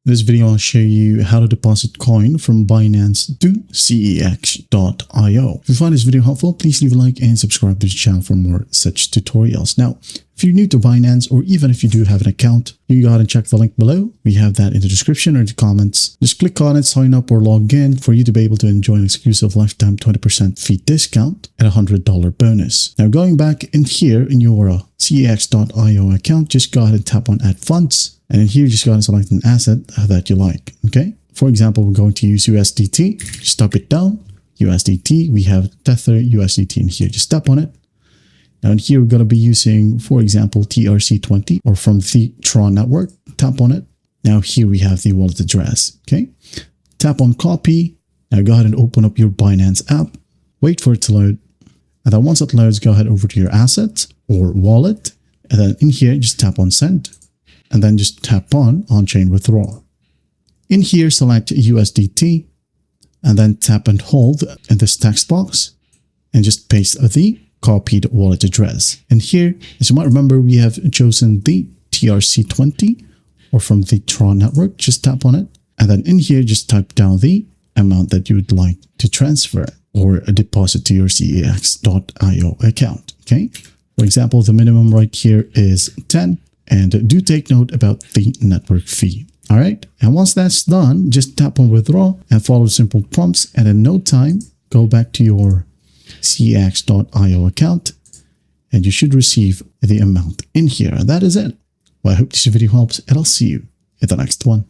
In this video, I'll show you how to deposit coin from Binance to cex.io. If you find this video helpful, please leave a like and subscribe to the channel for more such tutorials. Now, if you're new to Binance, or even if you do have an account, you can go ahead and check the link below. We have that in the description or the comments. Just click on it, sign up or log in for you to be able to enjoy an exclusive lifetime 20% fee discount and a $100 bonus. Now, going back in here in your cex.io account, just go ahead and tap on add funds. And in here, just go ahead and select an asset that you like. Okay. For example, we're going to use USDT. Just tap it down. USDT. We have Tether USDT in here. Just tap on it. Now in here, we're going to be using, for example, TRC20 or from the Tron network. Tap on it. Now here we have the wallet address. Okay. Tap on copy. Now go ahead and open up your Binance app. Wait for it to load. And then once it loads, go ahead over to your assets or wallet. And then in here, just tap on send. And then just tap on chain withdrawal. In here, select USDT and then tap and hold in this text box and just paste the copied wallet address. And here, as you might remember, we have chosen the TRC20 or from the Tron network. Just tap on it. And then in here, just type down the amount that you would like to transfer or deposit to your cex.io account. Okay. For example, the minimum right here is 10. And do take note about the network fee. All right. And once that's done, just tap on withdraw and follow the simple prompts. And in no time, go back to your cex.io account and you should receive the amount in here. And that is it. Well, I hope this video helps and I'll see you in the next one.